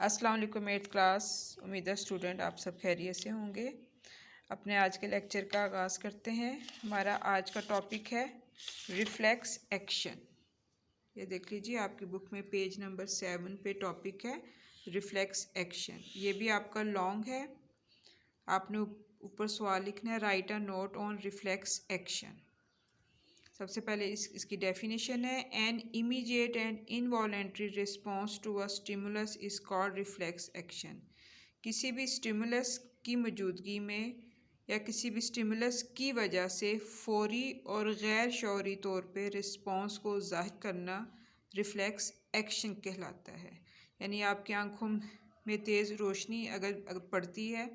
अस्सलाम वालेकुम eighth class. उम्मीद है स्टूडेंट आप सब खैरियत से होंगे। अपने आज के लेक्चर का आगाज़ करते हैं। हमारा आज का टॉपिक है रिफ्लेक्स एक्शन। ये देख लीजिए आपकी बुक में पेज नंबर 7 पे टॉपिक है रिफ्लेक्स एक्शन। ये भी आपका लॉन्ग है। आपने ऊपर सवाल लिखना है, write a note on reflex action. सबसे पहले इसकी डेफिनेशन है, an immediate and involuntary response to a stimulus is called reflex action. किसी भी स्टिमुलस की मौजूदगी में या किसी भी स्टिमुलस की वजह से फौरी और गैर शौरी तौर पे रिस्पॉन्स को ज़ाहिर करना रिफ्लेक्स एक्शन कहलाता है। यानी आपकी आंखों में तेज़ रोशनी अगर पड़ती है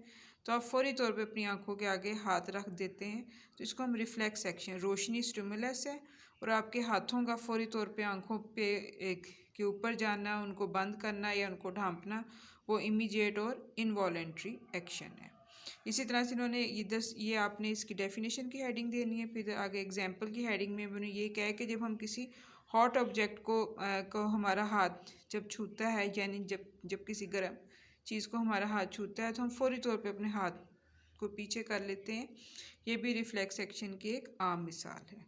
तो आप फौरी तौर पे अपनी आंखों के आगे हाथ रख देते हैं, तो इसको हम रिफ्लेक्स एक्शन, रोशनी स्टिमुलस है और आपके हाथों का फौरी तौर पे आंखों पे के ऊपर जाना, उनको बंद करना या उनको ढांपना, वो इमीडिएट और इनवॉलेंट्री एक्शन है। इसी तरह से इन्होंने ये आपने इसकी डेफिनेशन की हेडिंग देनी है। फिर आगे एग्जाम्पल की हेडिंग में उन्होंने ये कहा है कि जब हम किसी हॉट ऑब्जेक्ट को हमारा हाथ जब छूता है, यानी जब किसी गर्म चीज़ को हमारा हाथ छूता है तो हम फौरी तौर पे अपने हाथ को पीछे कर लेते हैं। ये भी रिफ्लेक्स एक्शन की एक आम मिसाल है।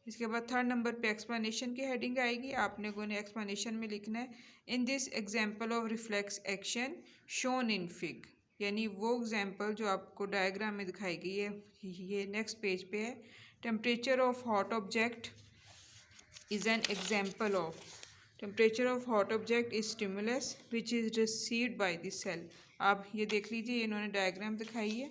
इसके बाद थर्ड नंबर पे एक्सप्लेनेशन की हेडिंग आएगी। आपने को एक्सप्लेनेशन में लिखना है, in this example of reflex action shown in fig. यानी वो एग्जाम्पल जो आपको डायग्राम में दिखाई गई है, ये नेक्स्ट पेज पे है। Temperature of hot object is an example of. Temperature of hot object is stimulus which is received by the cell. आप ये देख लीजिए, इन्होंने डायग्राम दिखाई है।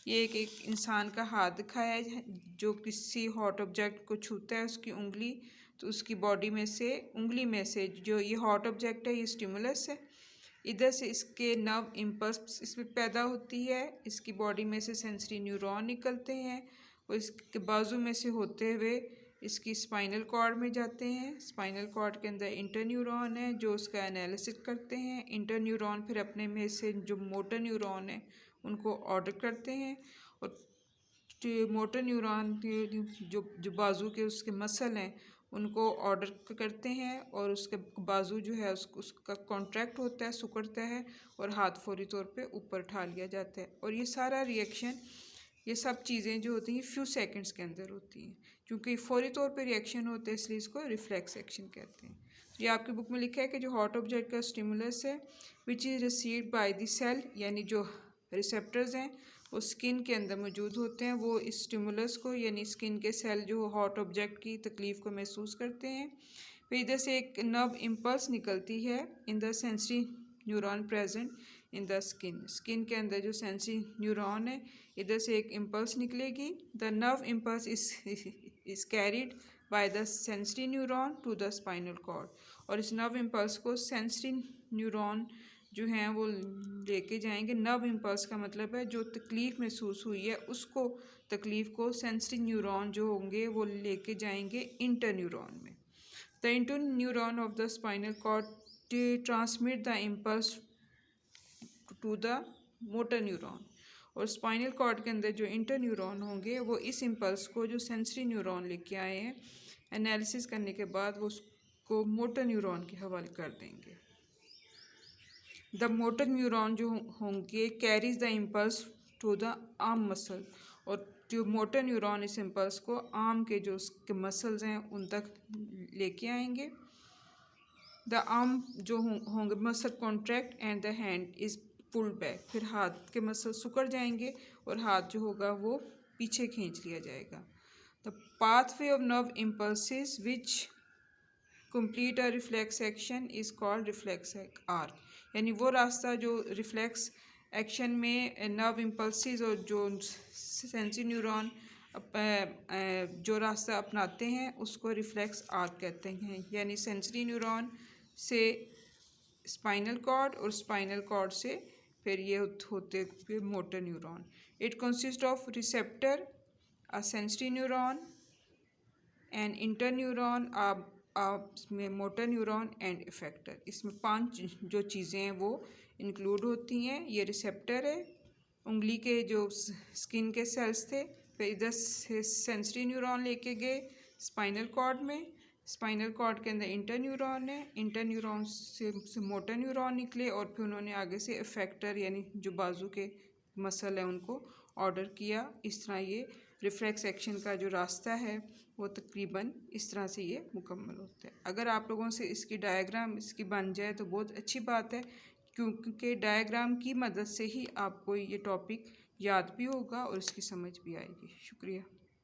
ये एक इंसान का हाथ दिखाया है जो किसी हॉट ऑब्जेक्ट को छूता है, उसकी उंगली, तो उसकी बॉडी में से उंगली में से जो ये हॉट ऑब्जेक्ट है ये स्टिमुलस है। इधर से इसके नर्व इम्पल्स इसमें पैदा होती है, इसकी बॉडी में से सेंसरी न्यूरॉन निकलते हैं और इसके बाजू में से होते हुए इसकी स्पाइनल कॉर्ड में जाते हैं। स्पाइनल कॉर्ड के अंदर इंटरन्यूरॉन है जो उसका एनालिसिस करते हैं। इंटरन्यूरॉन फिर अपने में से जो मोटर न्यूरॉन है उनको ऑर्डर करते हैं और मोटर न्यूरॉन के जो बाजू के उसके मसल हैं उनको ऑर्डर करते हैं और उसके बाजू जो है उसका कॉन्ट्रैक्ट होता है, सिकुड़ता है और हाथ फौरी तौर पे ऊपर उठा लिया जाता है। और ये सारा रिएक्शन, ये सब चीज़ें जो होती हैं फ्यू सेकंड्स के अंदर होती हैं। क्योंकि फौरी तौर पे रिएक्शन होते हैं इसलिए इसको रिफ्लेक्स एक्शन कहते हैं। ये आपकी बुक में लिखा है कि जो हॉट ऑब्जेक्ट का स्टिमुलस है which is received by the cell, यानी जो रिसेप्टर्स हैं वो स्किन के अंदर मौजूद होते हैं, वो इस स्टिमुलस को यानी स्किन के सेल जो हॉट ऑब्जेक्ट की तकलीफ़ को महसूस करते हैं। फिर इधर से एक नर्व इम्पल्स निकलती है in the sensory neuron present in the skin के अंदर जो सेंसरी न्यूरॉन है, इधर से एक इम्पल्स निकलेगी। The nerve impulse is carried by the sensory neuron to the spinal cord. और इस नर्व इम्पल्स को सेंसरी न्यूरॉन जो हैं वो लेके जाएंगे। नर्व इम्पल्स का मतलब है जो तकलीफ़ महसूस हुई है उसको, तकलीफ़ को सेंसरी न्यूरॉन जो होंगे वो लेके जाएंगे इंटर न्यूरॉन में। The interneuron of the spinal cord transmit the impulse to the motor neuron. और स्पाइनल कॉर्ड के अंदर जो इंटर न्यूरॉन होंगे वो इस इम्पल्स को जो सेंसरी न्यूरॉन लेके आए हैं एनालिसिस करने के बाद वो उसको मोटर न्यूरॉन के हवाले कर देंगे। द मोटर न्यूरॉन जो होंगे carries the impulse to the arm muscle. और जो मोटर न्यूरॉन इस इम्पल्स को आर्म के जो उसके मसल्स हैं उन तक लेके आएंगे। द आर्म जो होंगे muscle contract and the hand is pulled back. फिर हाथ के मसल सिकुड़ जाएंगे और हाथ जो होगा वो पीछे खींच लिया जाएगा। The pathway of nerve impulses which complete a reflex action is called reflex arc. यानी वो रास्ता जो रिफ्लेक्स एक्शन में नर्व इम्पल्सिस और जो सेंसरी न्यूरॉन जो रास्ता अपनाते हैं उसको रिफ्लेक्स आर्क कहते हैं। यानी सेंसरी न्यूरॉन से स्पाइनल कॉर्ड और स्पाइनल कॉर्ड से फिर ये होते हुए motor neuron. It consist of receptor, a sensory neuron, and inter neuron, में मोटर न्यूरॉन एंड इफेक्टर। इसमें 5 जो चीज़ें हैं वो इंक्लूड होती हैं। ये रिसेप्टर है, उंगली के जो स्किन के सेल्स थे, फिर इधर से सेंसरी न्यूरॉन लेके गए स्पाइनल कॉर्ड में, स्पाइनल कॉर्ड के अंदर इंटरन्यूरॉन है, इंटरन्यूरॉन से मोटर न्यूरॉन निकले और फिर उन्होंने आगे से इफेक्टर यानी जो बाजू के मसल है उनको ऑर्डर किया। इस तरह ये रिफ्लेक्स एक्शन का जो रास्ता है वो तकरीबन इस तरह से ये मुकम्मल होता है। अगर आप लोगों से इसकी डायग्राम इसकी बन जाए तो बहुत अच्छी बात है, क्योंकि डायग्राम की मदद से ही आपको ये टॉपिक याद भी होगा और इसकी समझ भी आएगी। शुक्रिया।